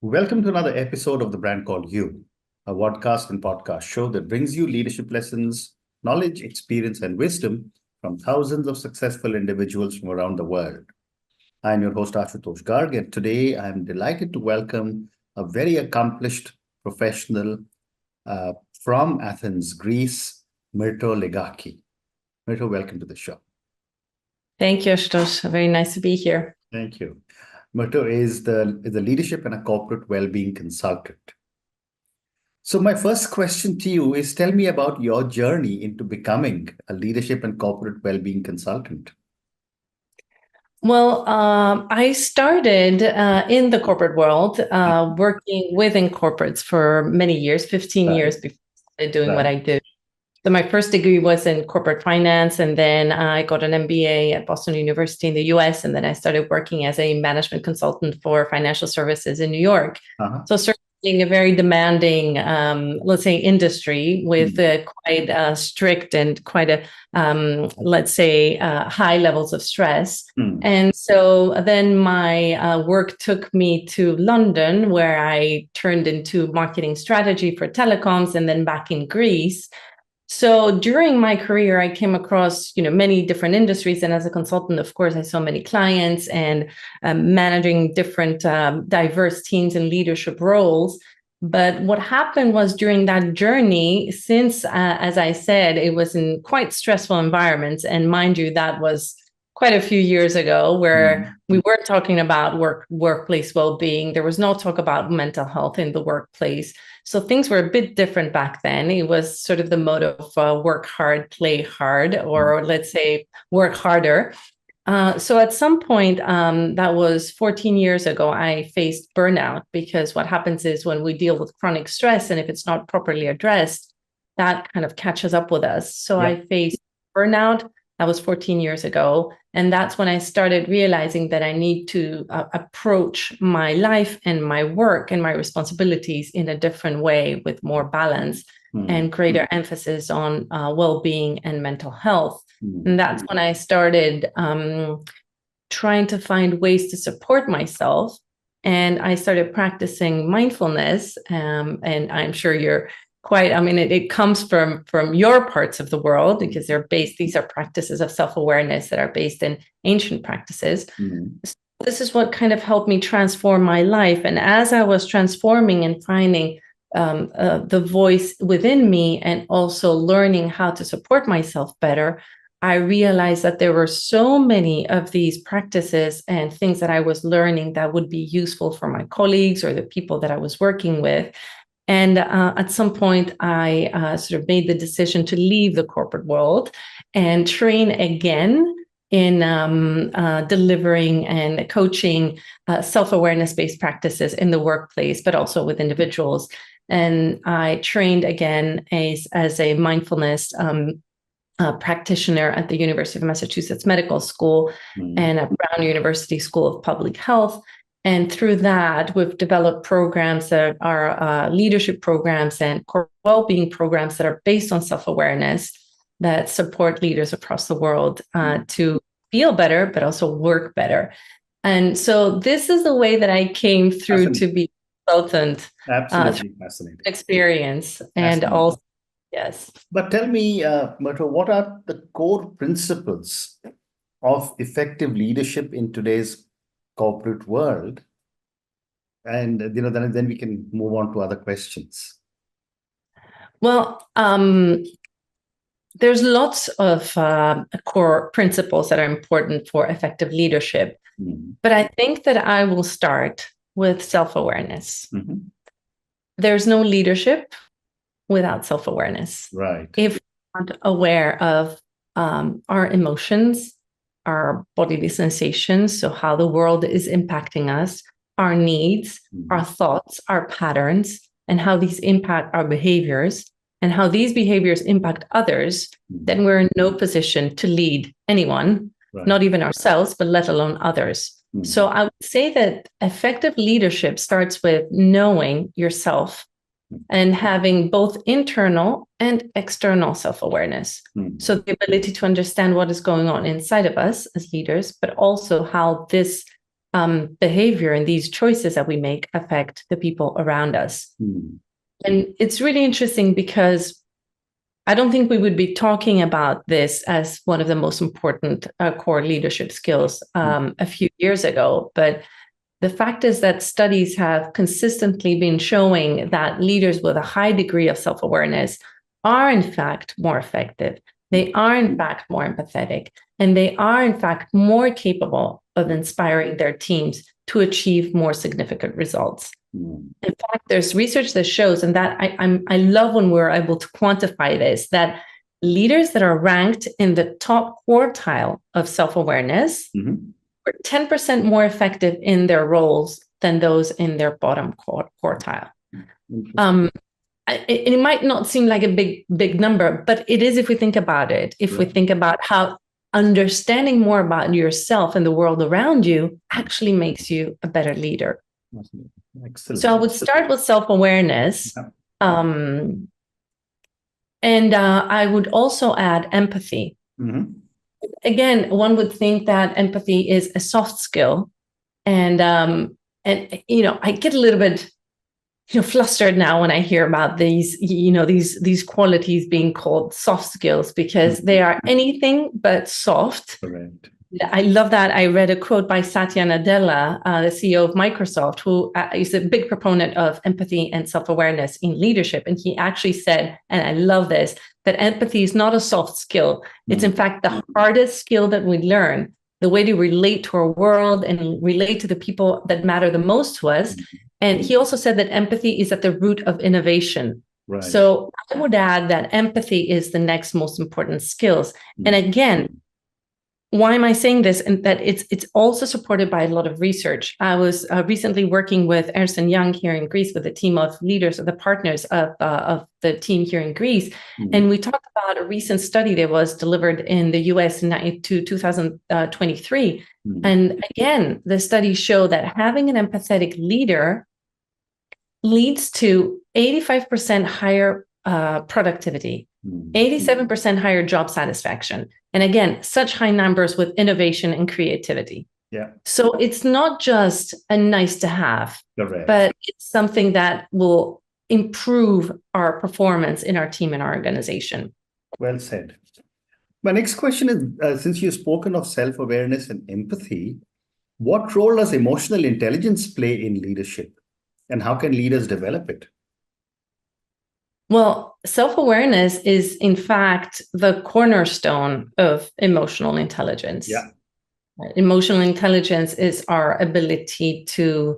Welcome to another episode of The Brand Called You, a podcast and podcast show that brings you leadership lessons, knowledge, experience, and wisdom from thousands of successful individuals from around the world. I'm your host, Ashutosh Garg, and today I'm delighted to welcome a very accomplished professional from Athens, Greece, Myrto Legaki. Myrto, welcome to the show. Thank you, Ashutosh. Very nice to be here. Thank you. Myrto is the leadership and a corporate well-being consultant. So my first question to you is, tell me about your journey into becoming a leadership and corporate well-being consultant. Well, I started in the corporate world, working within corporates for many years, 15 years before I started doing what I do. So my first degree was in corporate finance, and then I got an MBA at Boston University in the US, and then I started working as a management consultant for financial services in New York. So certainly a very demanding, let's say, industry with quite strict and quite high levels of stress. And so then my work took me to London, where I turned into marketing strategy for telecoms, and then back in Greece. So during my career, I came across, many different industries. And as a consultant, of course, I saw many clients and managing different diverse teams and leadership roles. But what happened was during that journey, since, as I said, it was in quite stressful environments. And mind you, that was quite a few years ago, where we weren't talking about workplace well-being. There was no talk about mental health in the workplace. So things were a bit different back then. It was sort of the motto of work hard, play hard, or let's say work harder. So at some point, that was 14 years ago, I faced burnout, because what happens is when we deal with chronic stress, and if it's not properly addressed, that kind of catches up with us. So I faced burnout. That was 14 years ago. And that's when I started realizing that I need to approach my life and my work and my responsibilities in a different way, with more balance and greater emphasis on well-being and mental health. And that's when I started trying to find ways to support myself. And I started practicing mindfulness. And I'm sure you're it comes from your parts of the world, because these are practices of self-awareness that are based in ancient practices. So this is what kind of helped me transform my life. And as I was transforming and finding the voice within me, and also learning how to support myself better, I realized that there were so many of these practices and things that I was learning that would be useful for my colleagues or the people that I was working with. And at some point, I sort of made the decision to leave the corporate world and train again in delivering and coaching self-awareness-based practices in the workplace, but also with individuals. And I trained again as a mindfulness practitioner at the University of Massachusetts Medical School and at Brown University School of Public Health. And through that, we've developed programs that are leadership programs and well-being programs that are based on self-awareness, that support leaders across the world to feel better, but also work better. And so this is the way that I came through to be a consultant. Absolutely fascinating experience. And also, yes. But tell me, Myrto, what are the core principles of effective leadership in today's corporate world? And then we can move on to other questions. Well, there's lots of core principles that are important for effective leadership, but I think that I will start with self-awareness. There's no leadership without self-awareness. Right. If we're not aware of our emotions, our bodily sensations, so how the world is impacting us, our needs, our thoughts, our patterns, and how these impact our behaviors, and how these behaviors impact others, then we're in no position to lead anyone, not even ourselves, but let alone others. So I would say that effective leadership starts with knowing yourself and having both internal and external self-awareness. So the ability to understand what is going on inside of us as leaders, but also how this behavior and these choices that we make affect the people around us. And it's really interesting because I don't think we would be talking about this as one of the most important core leadership skills a few years ago. But the fact is that studies have consistently been showing that leaders with a high degree of self-awareness are, in fact, more effective. They are, in fact, more empathetic, and they are, in fact, more capable of inspiring their teams to achieve more significant results. In fact, there's research that shows, and that I love when we're able to quantify this, that leaders that are ranked in the top quartile of self-awareness are 10% more effective in their roles than those in their bottom quartile. It might not seem like a big number, but it is if we think about it. If we think about how understanding more about yourself and the world around you actually makes you a better leader. Excellent. So I would start with self-awareness. And I would also add empathy. Again, one would think that empathy is a soft skill. And I get a little bit flustered now when I hear about these qualities being called soft skills, because they are anything but soft. Correct. I love that. I read a quote by Satya Nadella, the CEO of Microsoft, who is a big proponent of empathy and self-awareness in leadership. And he actually said, and I love this, that empathy is not a soft skill. It's in fact the hardest skill that we learn, the way to relate to our world and relate to the people that matter the most to us. And he also said that empathy is at the root of innovation. Right. So I would add that empathy is the next most important skills. And again, why am I saying this? And that it's also supported by a lot of research. I was recently working with Ernst & Young here in Greece with a team of leaders, or the partners of the team here in Greece. And we talked about a recent study that was delivered in the US in 2023. And again, the studies show that having an empathetic leader leads to 85% higher productivity, 87% higher job satisfaction. And again, such high numbers with innovation and creativity. Yeah. So it's not just a nice to have, but it's something that will improve our performance in our team and our organization. Well said. My next question is, since you've spoken of self-awareness and empathy, what role does emotional intelligence play in leadership? And how can leaders develop it? Well, self-awareness is, in fact, the cornerstone of emotional intelligence. Yeah. Emotional intelligence is our ability to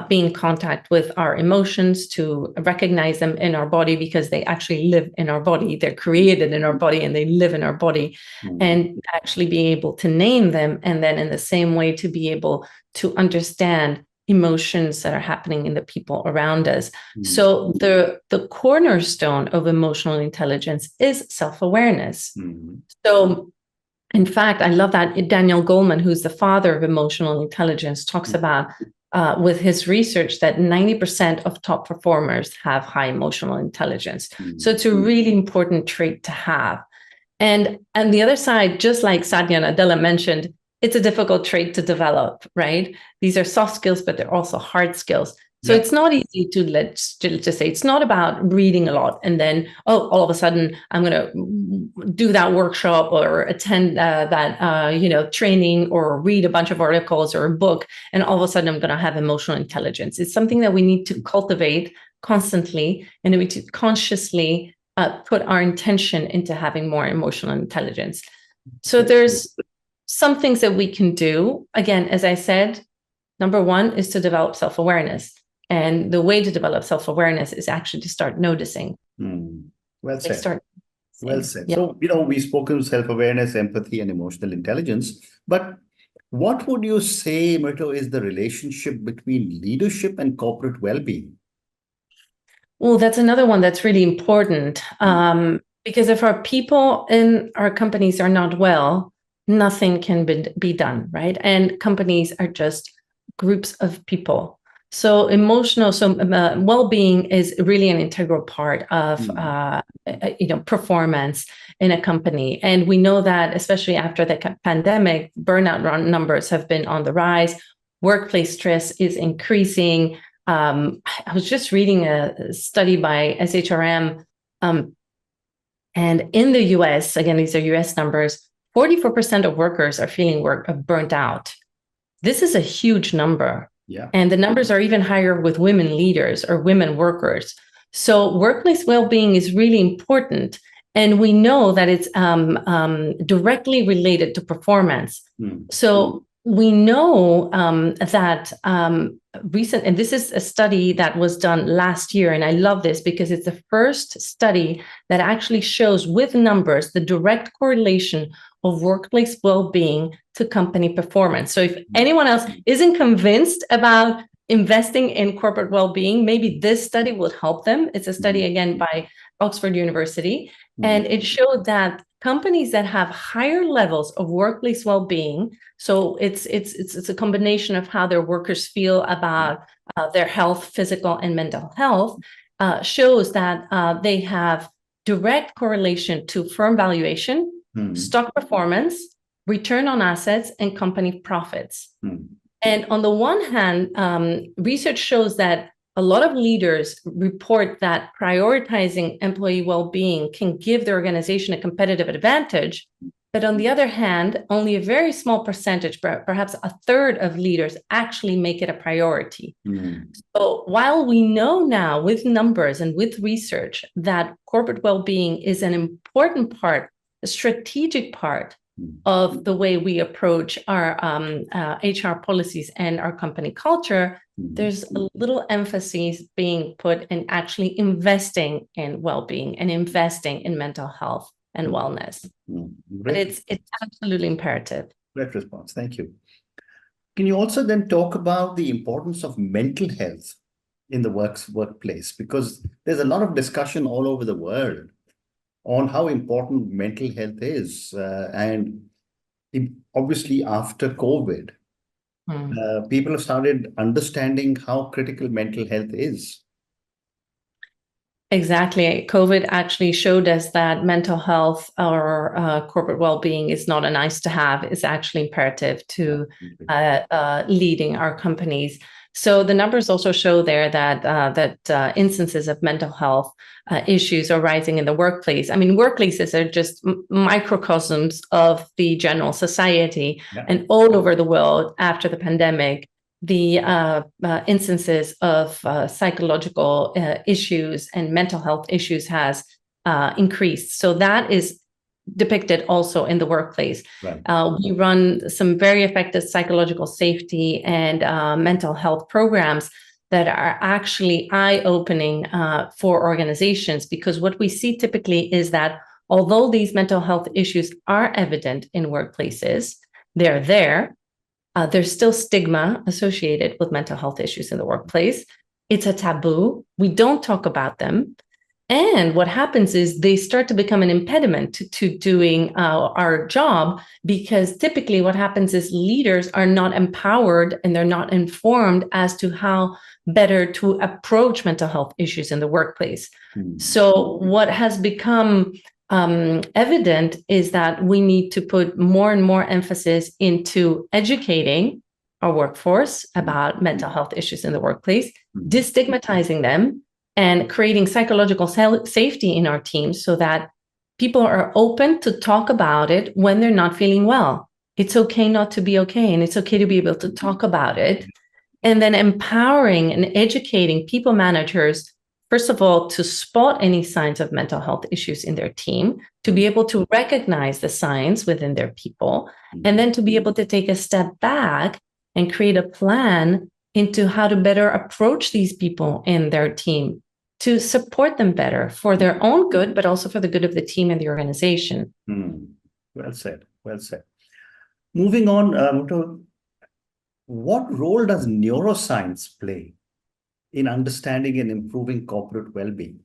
be in contact with our emotions, to recognize them in our body, because they actually live in our body. They're created in our body and they live in our body, and actually be able to name them. And then in the same way, to be able to understand emotions that are happening in the people around us. So the cornerstone of emotional intelligence is self-awareness. So in fact, I love that Daniel Goleman, who's the father of emotional intelligence, talks about with his research that 90% of top performers have high emotional intelligence. So it's a really important trait to have. And on the other side, just like Satya Nadella mentioned, it's a difficult trait to develop, right? These are soft skills, but they're also hard skills. So it's not easy to let's just say, it's not about reading a lot and then, all of a sudden I'm going to do that workshop or attend that training or read a bunch of articles or a book, and all of a sudden I'm going to have emotional intelligence. It's something that we need to cultivate constantly, and we need to consciously put our intention into having more emotional intelligence. So there's some things that we can do. Again, as I said, number one is to develop self-awareness. And the way to develop self-awareness is actually to start noticing. Well said. Well said. Yeah. So, we've spoken self-awareness, empathy, and emotional intelligence. But what would you say, Myrto, is the relationship between leadership and corporate well-being? Well, that's another one that's really important. Because if our people in our companies are not well, nothing can be done, right? And companies are just groups of people. So well-being is really an integral part of performance in a company. And we know that, especially after the pandemic, burnout numbers have been on the rise. workplace stress is increasing. I was just reading a study by SHRM, and in the US, again, these are US numbers, 44% of workers are feeling burnt out. This is a huge number. Yeah. And the numbers are even higher with women leaders or women workers. So workplace well-being is really important. And we know that it's directly related to performance. So we know that and this is a study that was done last year, and I love this because it's the first study that actually shows with numbers the direct correlation of workplace well-being to company performance. So if anyone else isn't convinced about investing in corporate well-being, maybe this study will help them. It's a study, again, by Oxford University, and it showed that companies that have higher levels of workplace well-being, so it's a combination of how their workers feel about their health, physical and mental health, shows that they have direct correlation to firm valuation, stock performance, return on assets, and company profits. And on the one hand, research shows that a lot of leaders report that prioritizing employee well-being can give the organization a competitive advantage. But on the other hand, only a very small percentage, perhaps a third of leaders actually make it a priority. So while we know now with numbers and with research that corporate well-being is an important part, a strategic part of the way we approach our HR policies and our company culture, there's a little emphasis being put in actually investing in well-being and investing in mental health and wellness. But it's absolutely imperative. Great response. Thank you. Can you also then talk about the importance of mental health in the workplace? Because there's a lot of discussion all over the world on how important mental health is. And obviously after COVID, people have started understanding how critical mental health is. Exactly. COVID actually showed us that mental health or corporate well-being is not a nice to have. It's actually imperative to leading our companies. So the numbers also show there that instances of mental health issues are rising in the workplace. I mean, workplaces are just microcosms of the general society, and all over the world after the pandemic, the instances of psychological issues and mental health issues has increased. So that is depicted also in the workplace. We run some very effective psychological safety and mental health programs that are actually eye-opening for organizations, because what we see typically is that although these mental health issues are evident in workplaces, they're there. There's still stigma associated with mental health issues in the workplace. It's a taboo. We don't talk about them. And what happens is they start to become an impediment to doing our job, because typically what happens is leaders are not empowered and they're not informed as to how better to approach mental health issues in the workplace. So what has become evident is that we need to put more and more emphasis into educating our workforce about mental health issues in the workplace, destigmatizing them, and creating psychological safety in our teams so that people are open to talk about it when they're not feeling well. It's okay not to be okay, and it's okay to be able to talk about it. And then empowering and educating people managers, first of all, to spot any signs of mental health issues in their team, to be able to recognize the signs within their people, and then to be able to take a step back and create a plan into how to better approach these people in their team to support them better for their own good, but also for the good of the team and the organization. Well said. Well said. Moving on, Myrto, what role does neuroscience play in understanding and improving corporate well-being?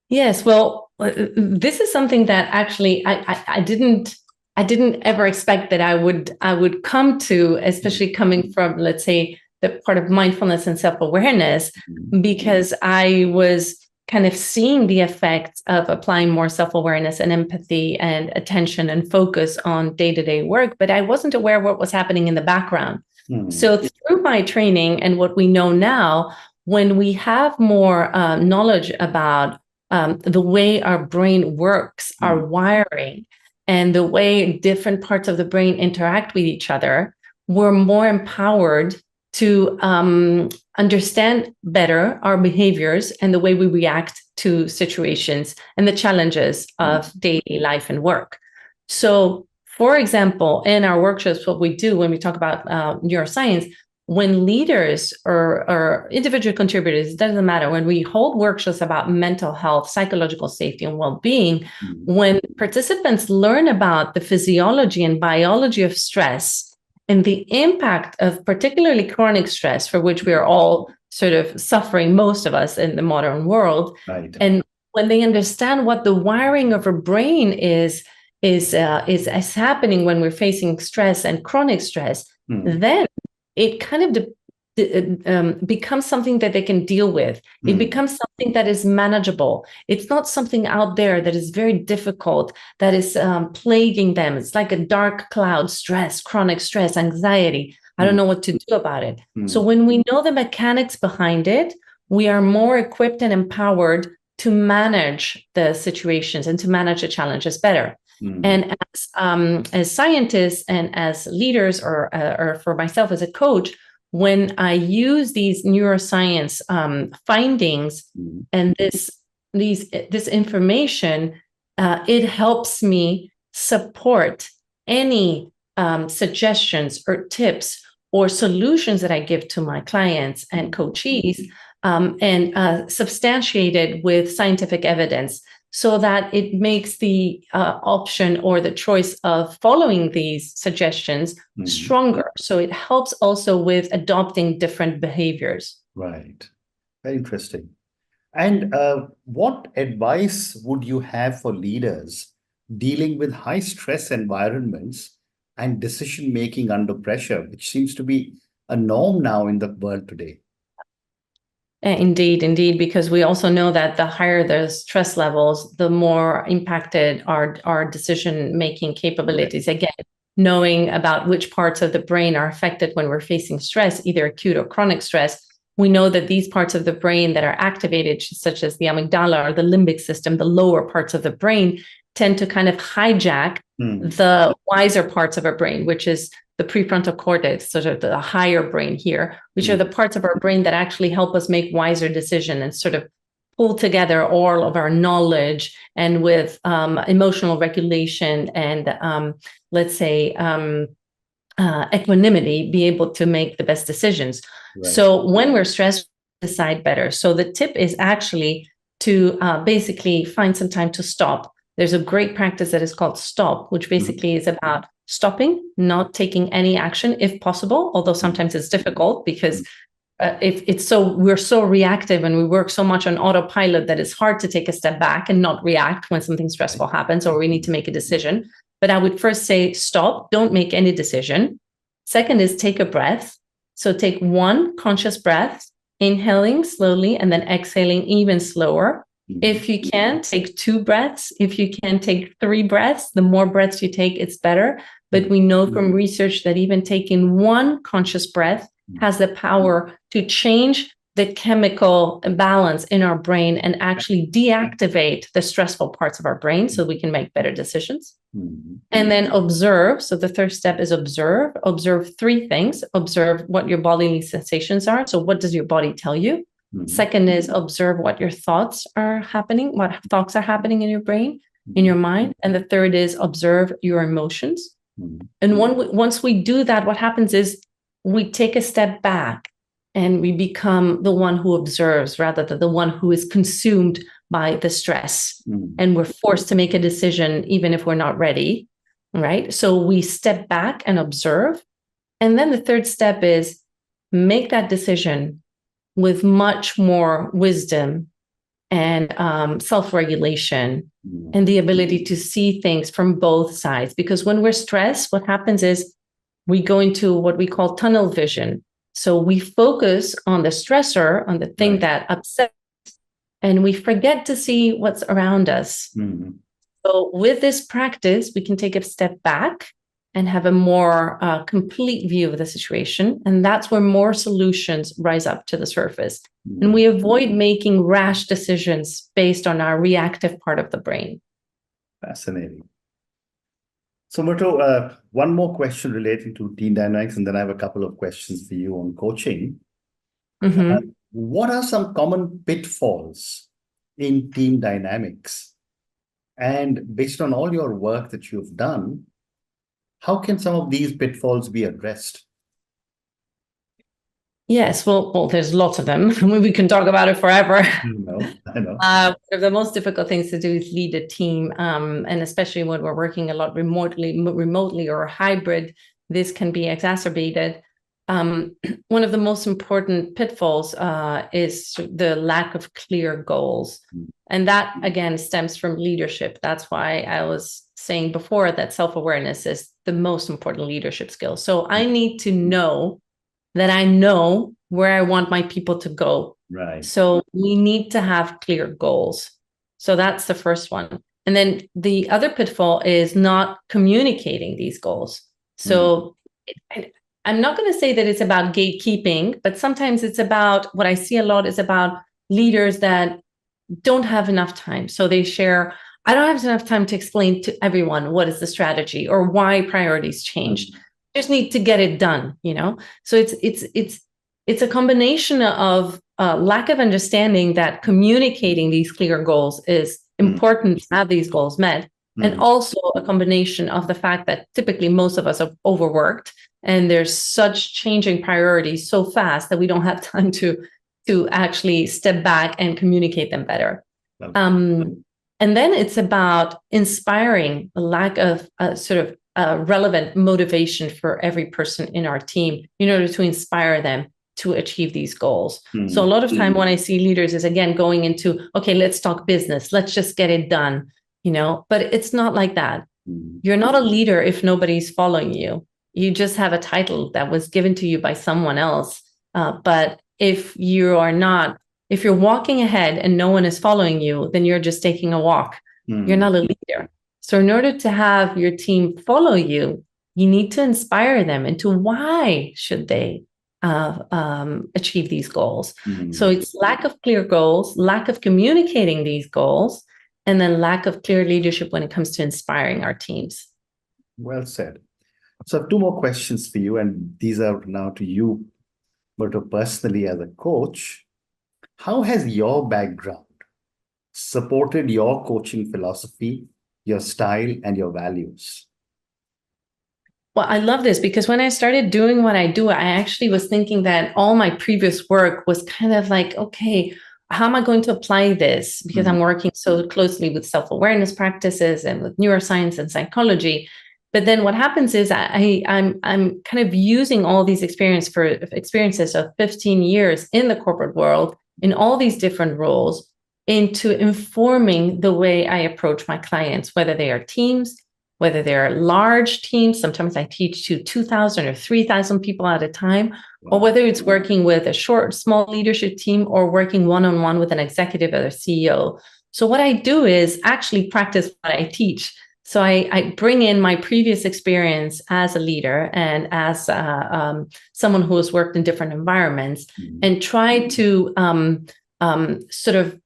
Yes, well, this is something that actually I didn't ever expect that I would come to, especially coming from, let's say, the part of mindfulness and self-awareness, because I was kind of seeing the effects of applying more self-awareness and empathy and attention and focus on day-to-day work, but I wasn't aware of what was happening in the background. So through my training and what we know now, when we have more knowledge about the way our brain works, our wiring, and the way different parts of the brain interact with each other, we're more empowered to understand better our behaviors and the way we react to situations and the challenges of daily life and work. So, for example, in our workshops, what we do when we talk about neuroscience, when leaders or individual contributors, it doesn't matter, when we hold workshops about mental health, psychological safety, and well-being, when participants learn about the physiology and biology of stress and the impact of particularly chronic stress, for which we are all sort of suffering, most of us in the modern world. Right. And when they understand what the wiring of our brain is happening when we're facing stress and chronic stress, then it kind of becomes something that they can deal with. It becomes something that is manageable. It's not something out there that is very difficult, that is plaguing them. It's like a dark cloud, stress, chronic stress, anxiety. I don't know what to do about it. So when we know the mechanics behind it, we are more equipped and empowered to manage the situations and to manage the challenges better. And as scientists and as leaders, or for myself as a coach, when I use these neuroscience findings and this information, it helps me support any suggestions or tips or solutions that I give to my clients and coachees, and substantiated with scientific evidence, so that it makes the option or the choice of following these suggestions stronger. So it helps also with adopting different behaviors. Right. Very interesting. And what advice would you have for leaders dealing with high stress environments and decision-making under pressure, which seems to be a norm now in the world today? Indeed, because we also know that the higher the stress levels, the more impacted our decision-making capabilities. Right. Again, knowing about which parts of the brain are affected when we're facing stress, either acute or chronic stress, we know that these parts of the brain that are activated, such as the amygdala or the limbic system, the lower parts of the brain, tend to kind of hijack the wiser parts of our brain, which is the prefrontal cortex, sort of the higher brain here, which are the parts of our brain that actually help us make wiser decisions and sort of pull together all of our knowledge, and with emotional regulation and let's say equanimity, be able to make the best decisions. Right. So when we're stressed, we decide better. So the tip is actually to basically find some time to stop. There's a great practice that is called STOP, which basically is about stopping, not taking any action if possible, although sometimes it's difficult because we're so reactive and we work so much on autopilot that it's hard to take a step back and not react when something stressful happens or we need to make a decision. But I would first say stop, don't make any decision. Second is take a breath. So take one conscious breath, inhaling slowly and then exhaling even slower. If you can, take 2 breaths. If you can, take 3 breaths. The more breaths you take, it's better. But we know from research that even taking one conscious breath has the power to change the chemical balance in our brain and actually deactivate the stressful parts of our brain so we can make better decisions. And then observe. So the third step is observe. Observe 3 things. Observe what your bodily sensations are. So what does your body tell you? Second is observe what your thoughts are happening, what thoughts are happening in your brain, in your mind. And the third is observe your emotions. And once we do that, what happens is we take a step back and we become the one who observes rather than the one who is consumed by the stress. And we're forced to make a decision even if we're not ready, right? So we step back and observe. And then the third step is make that decision with much more wisdom and self-regulation and the ability to see things from both sides. Because when we're stressed, what happens is we go into what we call tunnel vision. So we focus on the stressor, on the thing that upsets, and we forget to see what's around us. Mm-hmm. So with this practice, we can take a step back and have a more complete view of the situation. And that's where more solutions rise up to the surface. Mm-hmm. And we avoid making rash decisions based on our reactive part of the brain. Fascinating. So Myrto, one more question relating to team dynamics, and then I have a couple of questions for you on coaching. Mm-hmm. What are some common pitfalls in team dynamics? And based on all your work that you've done, how can some of these pitfalls be addressed? Yes, well, there's lots of them. We can talk about it forever. I know. One of the most difficult things to do is lead a team, and especially when we're working a lot remotely or hybrid, this can be exacerbated. One of the most important pitfalls is the lack of clear goals. And that, again, stems from leadership. That's why I was saying before that self-awareness is the most important leadership skill. So I need to know that I know where I want my people to go. Right. So we need to have clear goals. So that's the first one. And then the other pitfall is not communicating these goals. So I'm not going to say that it's about gatekeeping, but sometimes it's about, what I see a lot is about leaders that don't have enough time. So they share, I don't have enough time to explain to everyone what is the strategy or why priorities changed. Just need to get it done, So it's a combination of lack of understanding that communicating these clear goals is important to have these goals met, and also a combination of the fact that typically most of us are overworked and there's such changing priorities so fast that we don't have time to actually step back and communicate them better. And then it's about inspiring a lack of relevant motivation for every person in our team in order to inspire them to achieve these goals. So a lot of time when I see leaders is, again, going into, okay, let's talk business. Let's just get it done, but it's not like that. You're not a leader if nobody's following you. You just have a title that was given to you by someone else. But if you're walking ahead and no one is following you, then you're just taking a walk. You're not a leader. So in order to have your team follow you, you need to inspire them into why should they achieve these goals. So it's lack of clear goals, lack of communicating these goals, and then lack of clear leadership when it comes to inspiring our teams. Well said. So I have two more questions for you, and these are now to you, Myrto, personally as a coach. How has your background supported your coaching philosophy, your style, and your values? Well, I love this because when I started doing what I do, I actually was thinking that all my previous work was kind of like, okay, how am I going to apply this? Because I'm working so closely with self-awareness practices and with neuroscience and psychology. But then what happens is I'm kind of using all these experiences of 15 years in the corporate world in all these different roles into informing the way I approach my clients, whether they are teams, whether they're large teams. Sometimes I teach to 2,000 or 3,000 people at a time, or whether it's working with a small leadership team or working one-on-one with an executive or a CEO. So what I do is actually practice what I teach. So I bring in my previous experience as a leader and as someone who has worked in different environments and try to sort of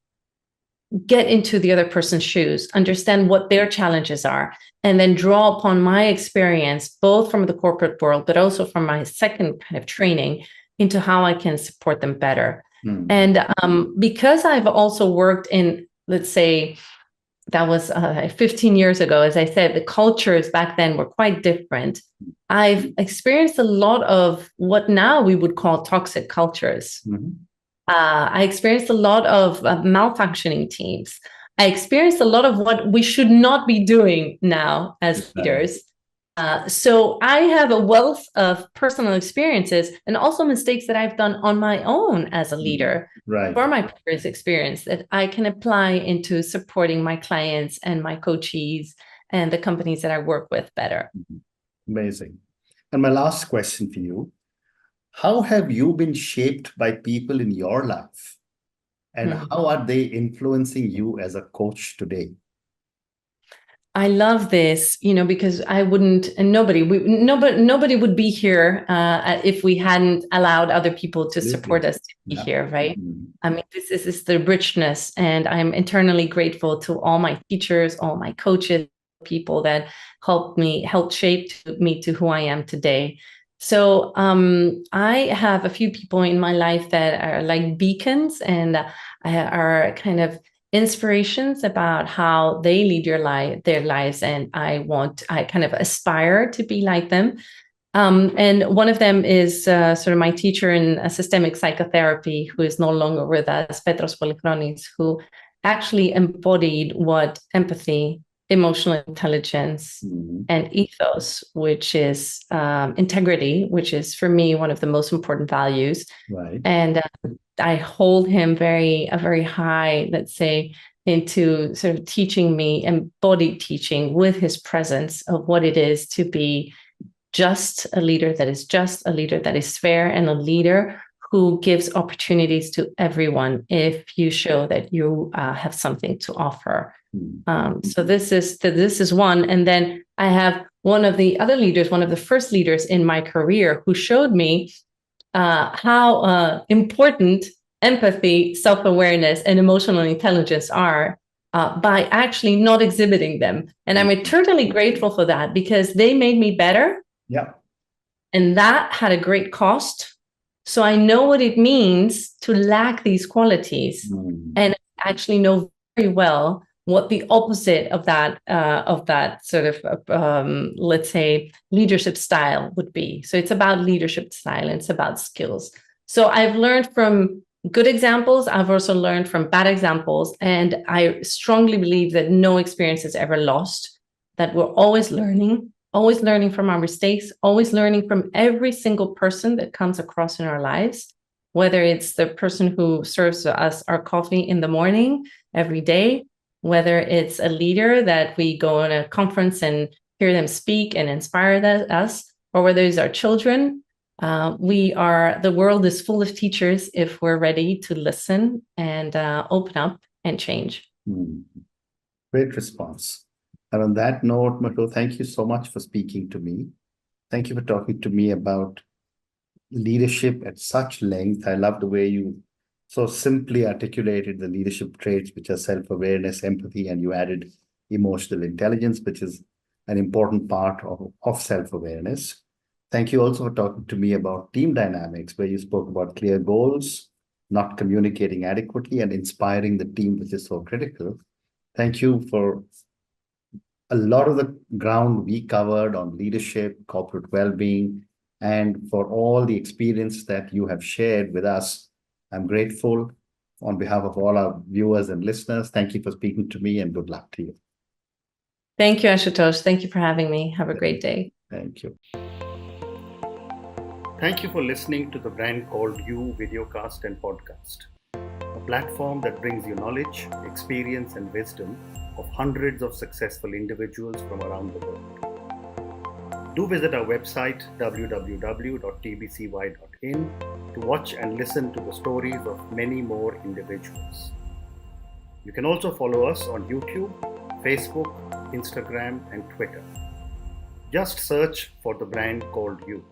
get into the other person's shoes, understand what their challenges are, and then draw upon my experience, both from the corporate world, but also from my second kind of training into how I can support them better. And because I've also worked in, let's say, that was 15 years ago, as I said, the cultures back then were quite different. I've experienced a lot of what now we would call toxic cultures. I experienced a lot of malfunctioning teams. I experienced a lot of what we should not be doing now as leaders. So I have a wealth of personal experiences and also mistakes that I've done on my own as a leader for my previous experience that I can apply into supporting my clients and my coachees and the companies that I work with better. Amazing. And my last question for you. How have you been shaped by people in your life And how are they influencing you as a coach today? I love this, because I wouldn't, and nobody would be here if we hadn't allowed other people to support us to be here, right? I mean, this is the richness, and I'm eternally grateful to all my teachers, all my coaches, people that helped shape me to who I am today. So I have a few people in my life that are like beacons and are kind of inspirations about how they lead their lives, and I kind of aspire to be like them. And one of them is sort of my teacher in systemic psychotherapy, who is no longer with us, Petros Polychronis, who actually embodied what empathy, emotional intelligence, and ethos, which is integrity, which is for me one of the most important values. Right. And I hold him very high, let's say, into sort of teaching me, embodied teaching with his presence of what it is to be just, a leader that is fair, and a leader who gives opportunities to everyone if you show that you have something to offer. So this is one. And then I have one of the other leaders, one of the first leaders in my career, who showed me how important empathy, self-awareness, and emotional intelligence are by actually not exhibiting them. And I'm eternally grateful for that, because they made me better. Yeah. And that had a great cost. So I know what it means to lack these qualities, and I actually know very well what the opposite of that sort of let's say leadership style would be. So it's about leadership style, and it's about skills. So I've learned from good examples. I've also learned from bad examples, and I strongly believe that no experience is ever lost, that we're always learning from our mistakes, always learning from every single person that comes across in our lives, whether it's the person who serves us our coffee in the morning every day, whether it's a leader that we go on a conference and hear them speak and inspire us, or whether it's our children. The world is full of teachers if we're ready to listen and open up and change. Great response. And on that note, Myrto, thank you so much for speaking to me. Thank you for talking to me about leadership at such length. I love the way you so simply articulated the leadership traits, which are self-awareness, empathy, and you added emotional intelligence, which is an important part of self-awareness. Thank you also for talking to me about team dynamics, where you spoke about clear goals, not communicating adequately, and inspiring the team, which is so critical. Thank you for a lot of the ground we covered on leadership, corporate well-being, and for all the experience that you have shared with us. I'm grateful on behalf of all our viewers and listeners. Thank you for speaking to me, and good luck to you. Thank you, Ashutosh. Thank you for having me. Have a great day. Thank you. Thank you for listening to the Brand Called You videocast and podcast, a platform that brings you knowledge, experience, and wisdom of hundreds of successful individuals from around the world. Do visit our website www.tbcy.in to watch and listen to the stories of many more individuals. You can also follow us on YouTube, Facebook, Instagram, and Twitter. Just search for the Brand Called You.